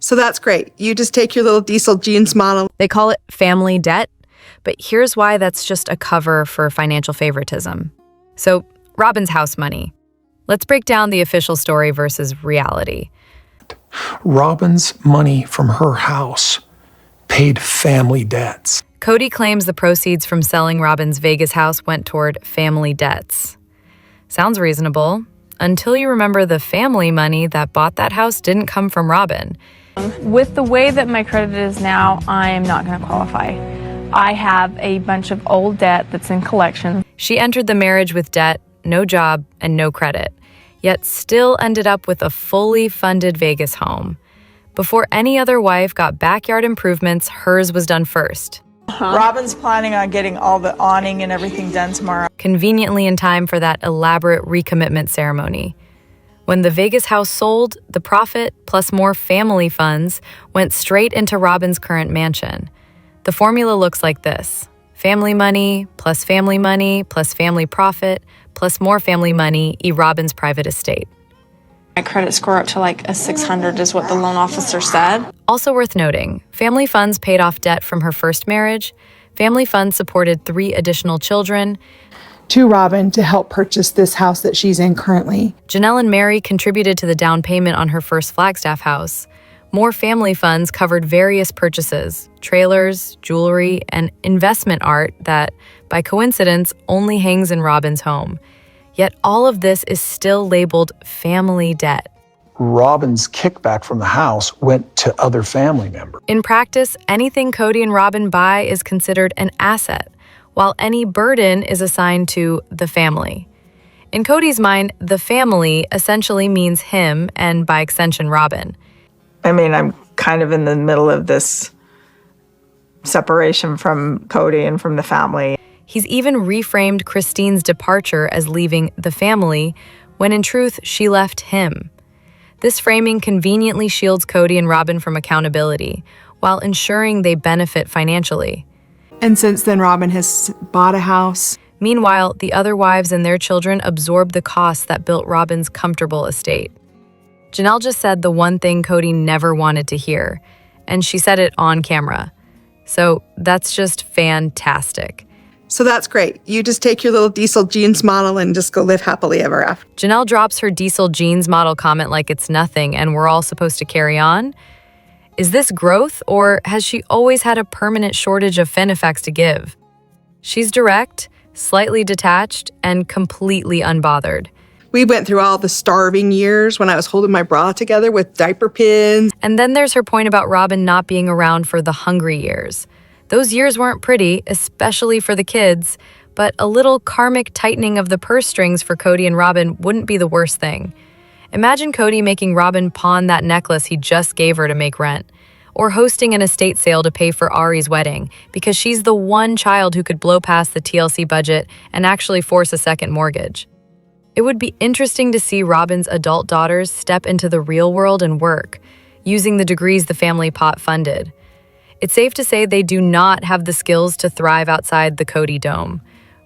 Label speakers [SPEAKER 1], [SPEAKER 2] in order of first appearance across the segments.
[SPEAKER 1] So that's great. You just take your little diesel jeans model.
[SPEAKER 2] They call it family debt, but here's why that's just a cover for financial favoritism. So, Robyn's house money. Let's break down the official story versus reality.
[SPEAKER 3] Robyn's money from her house paid family debts.
[SPEAKER 2] Kody claims the proceeds from selling Robyn's Vegas house went toward family debts. Sounds reasonable, until you remember the family money that bought that house didn't come from Robyn.
[SPEAKER 4] With the way that my credit is now, I am not going to qualify. I have a bunch of old debt that's in collection.
[SPEAKER 2] She entered the marriage with debt, no job, and no credit, yet still ended up with a fully funded Vegas home. Before any other wife got backyard improvements, hers was done first.
[SPEAKER 5] Robyn's planning on getting all the awning and everything done tomorrow.
[SPEAKER 2] Conveniently in time for that elaborate recommitment ceremony. When the Vegas house sold, the profit, plus more family funds, went straight into Robyn's current mansion. The formula looks like this: family money, plus family profit, plus more family money, Robyn's private estate.
[SPEAKER 6] My credit score up to like a 600 is what the loan officer said.
[SPEAKER 2] Also worth noting, family funds paid off debt from her first marriage. Family funds supported 3 additional children.
[SPEAKER 1] To Robyn to help purchase this house that she's in currently.
[SPEAKER 2] Janelle and Mary contributed to the down payment on her first Flagstaff house. More family funds covered various purchases, trailers, jewelry, and investment art that, by coincidence, only hangs in Robyn's home. Yet all of this is still labeled family debt.
[SPEAKER 3] Robyn's kickback from the house went to other family members.
[SPEAKER 2] In practice, anything Kody and Robyn buy is considered an asset, while any burden is assigned to the family. In Kody's mind, the family essentially means him and, by extension, Robyn.
[SPEAKER 5] I mean, I'm kind of in the middle of this separation from Kody and from the family.
[SPEAKER 2] He's even reframed Christine's departure as leaving the family, when in truth, she left him. This framing conveniently shields Kody and Robyn from accountability, while ensuring they benefit financially.
[SPEAKER 1] And since then, Robyn has bought a house.
[SPEAKER 2] Meanwhile, the other wives and their children absorb the costs that built Robyn's comfortable estate. Janelle just said the one thing Kody never wanted to hear, and she said it on camera. So that's just fantastic.
[SPEAKER 1] So that's great. You just take your little diesel jeans model and just go live happily ever after.
[SPEAKER 2] Janelle drops her diesel jeans model comment like it's nothing and we're all supposed to carry on. Is this growth, or has she always had a permanent shortage of Finifex to give? She's direct, slightly detached, and completely unbothered.
[SPEAKER 1] We went through all the starving years when I was holding my bra together with diaper pins.
[SPEAKER 2] And then there's her point about Robyn not being around for the hungry years. Those years weren't pretty, especially for the kids, but a little karmic tightening of the purse strings for Kody and Robyn wouldn't be the worst thing. Imagine Kody making Robyn pawn that necklace he just gave her to make rent, or hosting an estate sale to pay for Ari's wedding, because she's the one child who could blow past the TLC budget and actually force a second mortgage. It would be interesting to see Robyn's adult daughters step into the real world and work, using the degrees the family pot funded. It's safe to say they do not have the skills to thrive outside the Kody dome.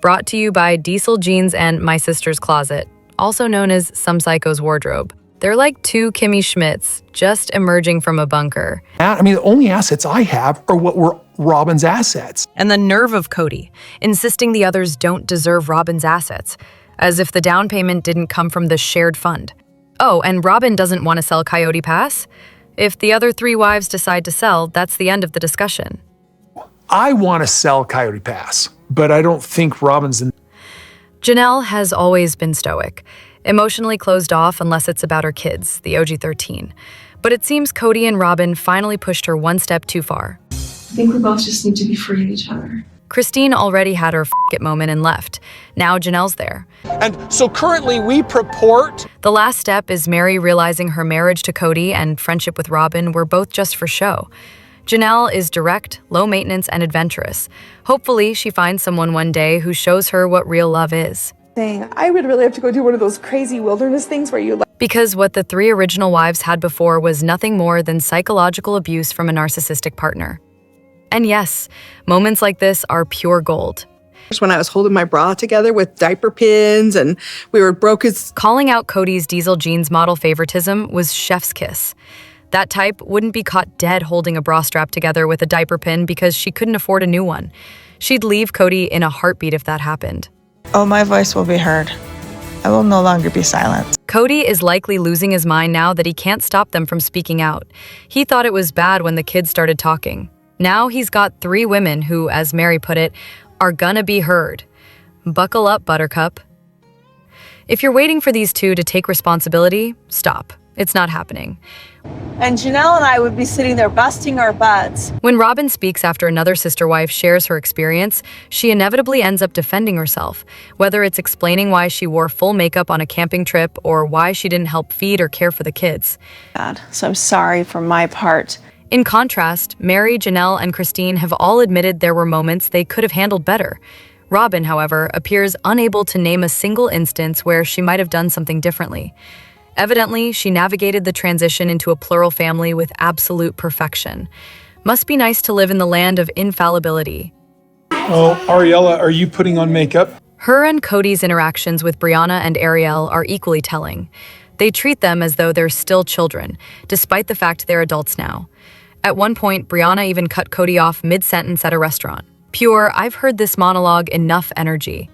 [SPEAKER 2] Brought to you by Diesel Jeans and My Sister's Closet, also known as Some Psycho's Wardrobe. They're like 2 Kimmy Schmidts, just emerging from a bunker.
[SPEAKER 3] I mean, the only assets I have are what were Robyn's assets.
[SPEAKER 2] And the nerve of Kody, insisting the others don't deserve Robyn's assets, as if the down payment didn't come from the shared fund. Oh, and Robyn doesn't want to sell Coyote Pass? If the other 3 wives decide to sell, that's the end of the discussion.
[SPEAKER 3] I want to sell Coyote Pass, but I don't think Robyn's in.
[SPEAKER 2] Janelle has always been stoic, emotionally closed off unless it's about her kids, the OG-13. But it seems Kody and Robyn finally pushed her one step too far.
[SPEAKER 7] I think we both just need to be free of each other.
[SPEAKER 2] Christine already had her f*** moment and left. Now Janelle's there.
[SPEAKER 3] And so currently we purport.
[SPEAKER 2] The last step is Mary realizing her marriage to Kody and friendship with Robyn were both just for show. Janelle is direct, low maintenance, and adventurous. Hopefully, she finds someone one day who shows her what real love is.
[SPEAKER 8] I would really have to go do one of those crazy wilderness things where you
[SPEAKER 2] Because what the 3 original wives had before was nothing more than psychological abuse from a narcissistic partner. And yes, moments like this are pure gold.
[SPEAKER 1] When I was holding my bra together with diaper pins and we were broke as...
[SPEAKER 2] Calling out Kody's diesel jeans model favoritism was chef's kiss. That type wouldn't be caught dead holding a bra strap together with a diaper pin because she couldn't afford a new one. She'd leave Kody in a heartbeat if that happened.
[SPEAKER 5] Oh, my voice will be heard. I will no longer be silent.
[SPEAKER 2] Kody is likely losing his mind now that he can't stop them from speaking out. He thought it was bad when the kids started talking. Now he's got 3 women who, as Mary put it, are gonna be heard. Buckle up, Buttercup. If you're waiting for these 2 to take responsibility, stop. It's not happening.
[SPEAKER 9] And Janelle and I would be sitting there busting our butts.
[SPEAKER 2] When Robyn speaks after another sister wife shares her experience, she inevitably ends up defending herself, whether it's explaining why she wore full makeup on a camping trip or why she didn't help feed or care for the kids.
[SPEAKER 6] God, so I'm sorry for my part.
[SPEAKER 2] In contrast, Mary, Janelle, and Christine have all admitted there were moments they could have handled better. Robyn, however, appears unable to name a single instance where she might have done something differently. Evidently, she navigated the transition into a plural family with absolute perfection. Must be nice to live in the land of infallibility.
[SPEAKER 3] Oh, Ariella, are you putting on makeup?
[SPEAKER 2] Her and Kody's interactions with Brianna and Ariel are equally telling. They treat them as though they're still children, despite the fact they're adults now. At one point, Brianna even cut Kody off mid-sentence at a restaurant. Pure, I've heard this monologue enough energy.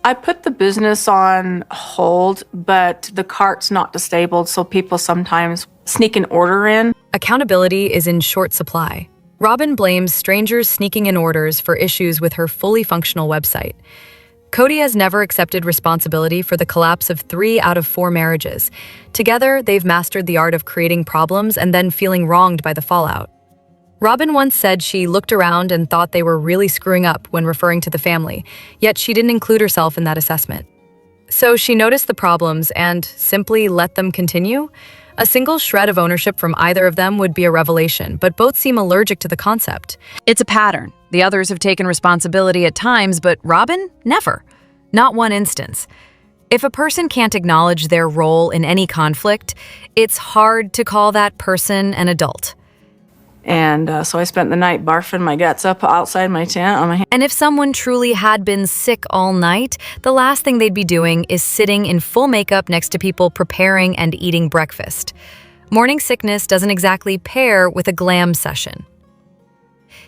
[SPEAKER 4] I put the business on hold, but the cart's not disabled, so people sometimes sneak an order in.
[SPEAKER 2] Accountability is in short supply. Robyn blames strangers sneaking in orders for issues with her fully functional website. Kody has never accepted responsibility for the collapse of 3 out of 4 marriages. Together, they've mastered the art of creating problems and then feeling wronged by the fallout. Robyn once said she looked around and thought they were really screwing up when referring to the family, yet she didn't include herself in that assessment. So she noticed the problems and simply let them continue? A single shred of ownership from either of them would be a revelation, but both seem allergic to the concept. It's a pattern. The others have taken responsibility at times, but Robyn, never. Not one instance. If a person can't acknowledge their role in any conflict, it's hard to call that person an adult.
[SPEAKER 4] And so I spent the night barfing my guts up outside my tent on my hand.
[SPEAKER 2] And if someone truly had been sick all night, the last thing they'd be doing is sitting in full makeup next to people preparing and eating breakfast. Morning sickness doesn't exactly pair with a glam session.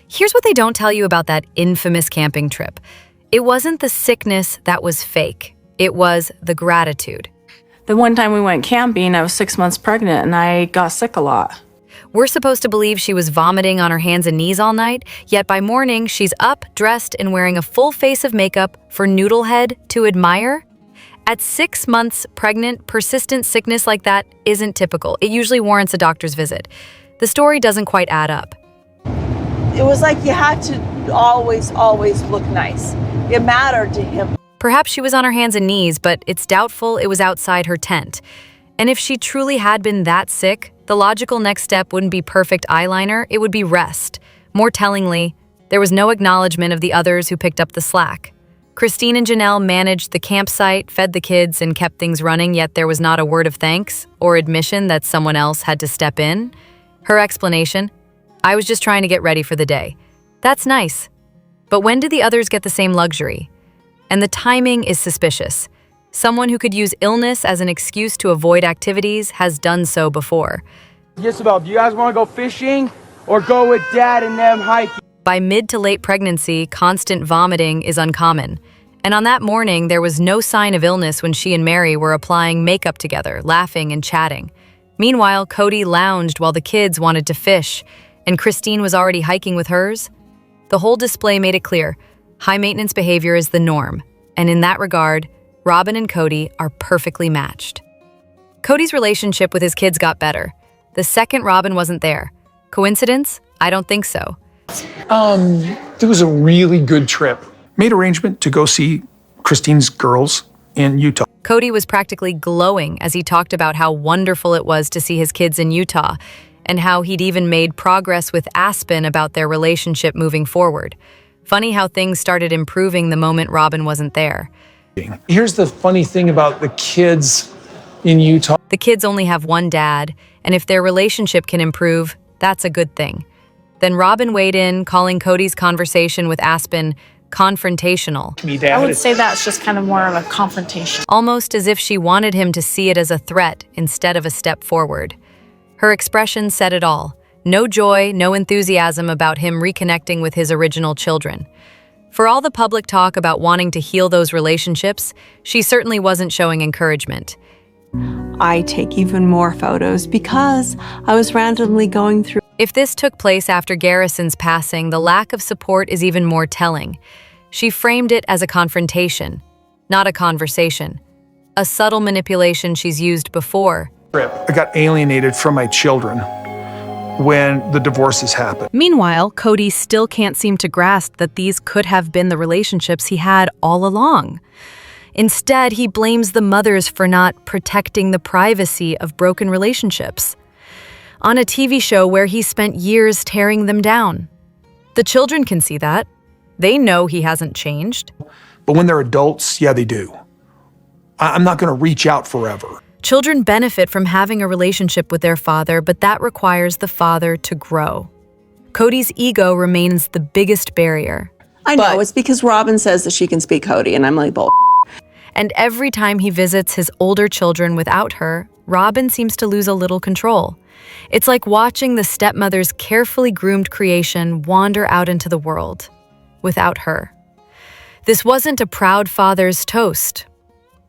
[SPEAKER 2] Here's what they don't tell you about that infamous camping trip. It wasn't the sickness that was fake. It was the gratitude.
[SPEAKER 4] The one time we went camping, I was 6 months pregnant and I got sick a lot.
[SPEAKER 2] We're supposed to believe she was vomiting on her hands and knees all night, yet by morning she's up, dressed, and wearing a full face of makeup for Noodlehead to admire? At 6 months pregnant, persistent sickness like that isn't typical. It usually warrants a doctor's visit. The story doesn't quite add up.
[SPEAKER 9] It was like you had to always look nice. It mattered to him.
[SPEAKER 2] Perhaps she was on her hands and knees, but it's doubtful it was outside her tent. And if she truly had been that sick, the logical next step wouldn't be perfect eyeliner, it would be rest. More tellingly, there was no acknowledgement of the others who picked up the slack. Christine and Janelle managed the campsite, fed the kids, and kept things running, yet there was not a word of thanks or admission that someone else had to step in. Her explanation, I was just trying to get ready for the day. That's nice. But when did the others get the same luxury? And the timing is suspicious. Someone who could use illness as an excuse to avoid activities has done so before.
[SPEAKER 10] Just about, do you guys want to go fishing or go with Dad and them hiking?
[SPEAKER 2] By mid to late pregnancy, constant vomiting is uncommon. And on that morning, there was no sign of illness when she and Mary were applying makeup together, laughing and chatting. Meanwhile, Kody lounged while the kids wanted to fish, and Christine was already hiking with hers. The whole display made it clear, high-maintenance behavior is the norm, and in that regard, Robyn and Kody are perfectly matched. Kody's relationship with his kids got better. The second Robyn wasn't there. Coincidence? I don't think so.
[SPEAKER 3] It was a really good trip. Made arrangement to go see Christine's girls in Utah.
[SPEAKER 2] Kody was practically glowing as he talked about how wonderful it was to see his kids in Utah and how he'd even made progress with Aspen about their relationship moving forward. Funny how things started improving the moment Robyn wasn't there.
[SPEAKER 3] Here's the funny thing about the kids in Utah.
[SPEAKER 2] The kids only have one dad, and if their relationship can improve, that's a good thing. Then Robyn weighed in, calling Kody's conversation with Aspen confrontational.
[SPEAKER 6] I would say that's just kind of more of a confrontation.
[SPEAKER 2] Almost as if she wanted him to see it as a threat instead of a step forward. Her expression said it all. No joy, no enthusiasm about him reconnecting with his original children. For all the public talk about wanting to heal those relationships, she certainly wasn't showing encouragement.
[SPEAKER 11] I take even more photos because I was randomly going through.
[SPEAKER 2] If this took place after Garrison's passing, the lack of support is even more telling. She framed it as a confrontation, not a conversation. A subtle manipulation she's used before.
[SPEAKER 3] I got alienated from my children when the divorces happened.
[SPEAKER 2] Meanwhile, Kody still can't seem to grasp that these could have been the relationships he had all along. Instead, he blames the mothers for not protecting the privacy of broken relationships on a TV show where he spent years tearing them down. The children can see that. They know he hasn't changed.
[SPEAKER 3] But when they're adults, yeah, they do. I'm not going to reach out forever.
[SPEAKER 2] Children benefit from having a relationship with their father, but that requires the father to grow. Kody's ego remains the biggest barrier.
[SPEAKER 11] I know, it's because Robyn says that she can speak Kody, and I'm like, bull.
[SPEAKER 2] And every time he visits his older children without her, Robyn seems to lose a little control. It's like watching the stepmother's carefully groomed creation wander out into the world without her. This wasn't a proud father's toast.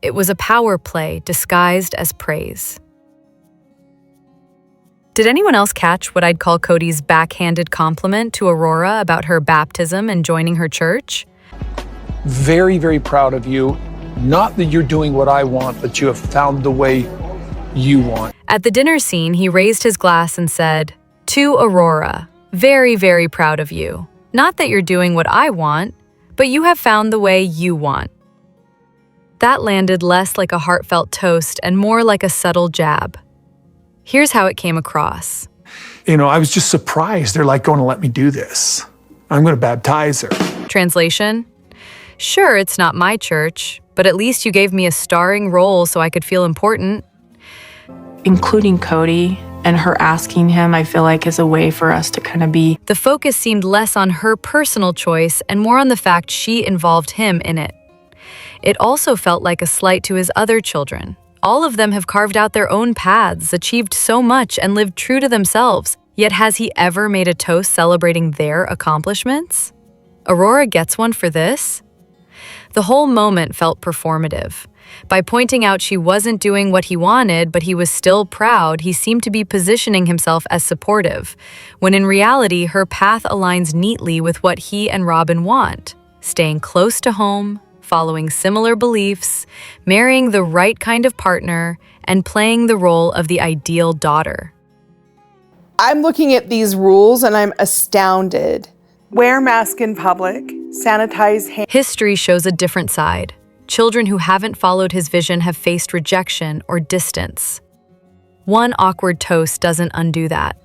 [SPEAKER 2] It was a power play disguised as praise. Did anyone else catch what I'd call Kody's backhanded compliment to Aurora about her baptism and joining her church?
[SPEAKER 3] Very, very proud of you. Not that you're doing what I want, but you have found the way you want.
[SPEAKER 2] At the dinner scene, he raised his glass and said, "To Aurora, very, very proud of you. Not that you're doing what I want, but you have found the way you want." That landed less like a heartfelt toast and more like a subtle jab. Here's how it came across.
[SPEAKER 3] I was just surprised. They're like going to let me do this. I'm going to baptize her.
[SPEAKER 2] Translation: Sure, it's not my church, but at least you gave me a starring role so I could feel important.
[SPEAKER 4] Including Kody and her asking him, I feel like, is a way for us to kind of be.
[SPEAKER 2] The focus seemed less on her personal choice and more on the fact she involved him in it. It also felt like a slight to his other children. All of them have carved out their own paths, achieved so much, and lived true to themselves. Yet has he ever made a toast celebrating their accomplishments? Aurora gets one for this? The whole moment felt performative. By pointing out she wasn't doing what he wanted, but he was still proud, he seemed to be positioning himself as supportive, when in reality, her path aligns neatly with what he and Robyn want, staying close to home, following similar beliefs, marrying the right kind of partner, and playing the role of the ideal daughter.
[SPEAKER 8] I'm looking at these rules and I'm astounded.
[SPEAKER 12] Wear mask in public, sanitize hands.
[SPEAKER 2] History shows a different side. Children who haven't followed his vision have faced rejection or distance. One awkward toast doesn't undo that.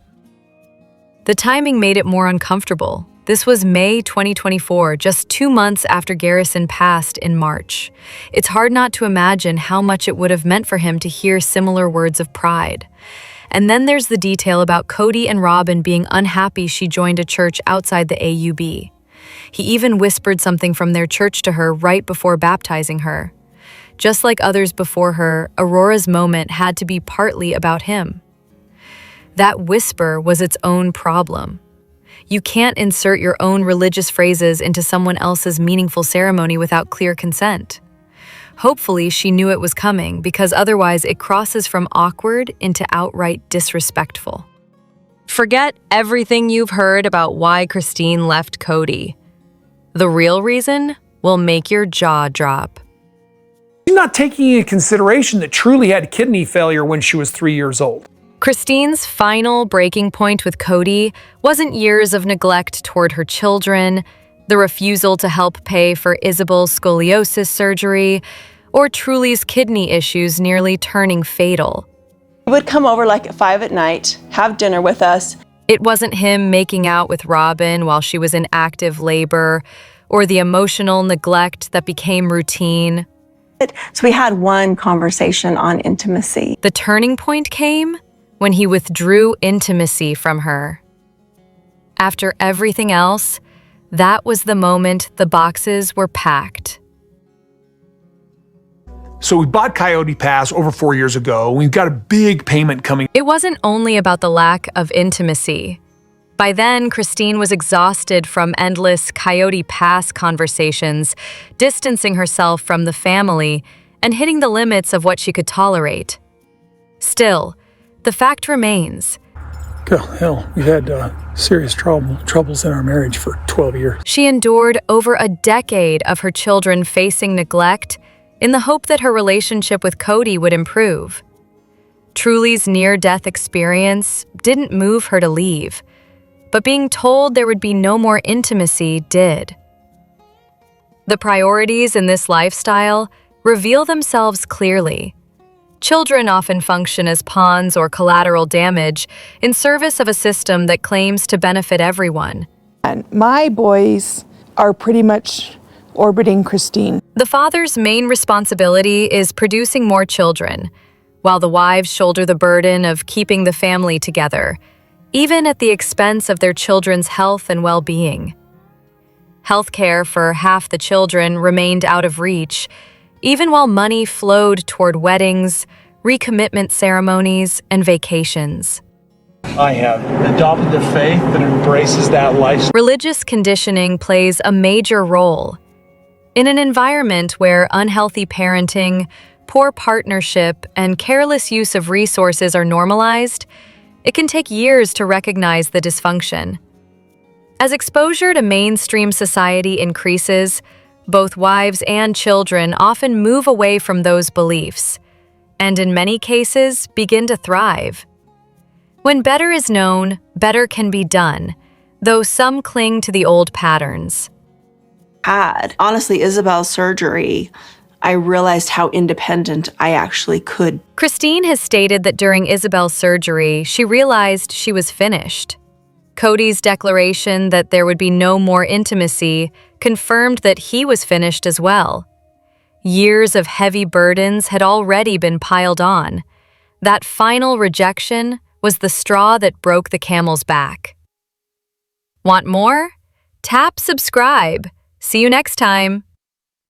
[SPEAKER 2] The timing made it more uncomfortable. This was May 2024, just 2 months after Garrison passed in March. It's hard not to imagine how much it would have meant for him to hear similar words of pride. And then there's the detail about Kody and Robyn being unhappy she joined a church outside the AUB. He even whispered something from their church to her right before baptizing her. Just like others before her, Aurora's moment had to be partly about him. That whisper was its own problem. You can't insert your own religious phrases into someone else's meaningful ceremony without clear consent. Hopefully, she knew it was coming, because otherwise it crosses from awkward into outright disrespectful. Forget everything you've heard about why Christine left Kody. The real reason will make your jaw drop.
[SPEAKER 3] She's not taking into consideration that Truly had kidney failure when she was 3 years old.
[SPEAKER 2] Christine's final breaking point with Kody wasn't years of neglect toward her children, the refusal to help pay for Isabel's scoliosis surgery, or Truly's kidney issues nearly turning fatal.
[SPEAKER 11] He would come over like at 5 at night, have dinner with us.
[SPEAKER 2] It wasn't him making out with Robyn while she was in active labor, or the emotional neglect that became routine.
[SPEAKER 11] So we had one conversation on intimacy.
[SPEAKER 2] The turning point came when he withdrew intimacy from her. After everything else, that was the moment the boxes were packed.
[SPEAKER 3] So we bought Coyote Pass over 4 years ago. We've got a big payment coming.
[SPEAKER 2] It wasn't only about the lack of intimacy. By then, Christine was exhausted from endless Coyote Pass conversations, distancing herself from the family and hitting the limits of what she could tolerate. Still, the fact remains.
[SPEAKER 3] Hell, we had serious troubles in our marriage for 12 years.
[SPEAKER 2] She endured over a decade of her children facing neglect in the hope that her relationship with Kody would improve. Truly's near-death experience didn't move her to leave, but being told there would be no more intimacy did. The priorities in this lifestyle reveal themselves clearly. Children often function as pawns or collateral damage in service of a system that claims to benefit everyone.
[SPEAKER 8] And my boys are pretty much orbiting Christine.
[SPEAKER 2] The father's main responsibility is producing more children, while the wives shoulder the burden of keeping the family together, even at the expense of their children's health and well-being. Healthcare for half the children remained out of reach, even while money flowed toward weddings, recommitment ceremonies, and vacations.
[SPEAKER 3] I have adopted the faith that embraces that lifestyle.
[SPEAKER 2] Religious conditioning plays a major role. In an environment where unhealthy parenting, poor partnership, and careless use of resources are normalized, it can take years to recognize the dysfunction. As exposure to mainstream society increases, both wives and children often move away from those beliefs, and in many cases begin to thrive. When better is known, better can be done, though some cling to the old patterns.
[SPEAKER 11] Honestly, Isabel's surgery, I realized how independent I actually could.
[SPEAKER 2] Christine has stated that during Isabel's surgery, she realized she was finished. Kody's declaration that there would be no more intimacy confirmed that he was finished as well. Years of heavy burdens had already been piled on. That final rejection was the straw that broke the camel's back. Want more? Tap subscribe. See you next time.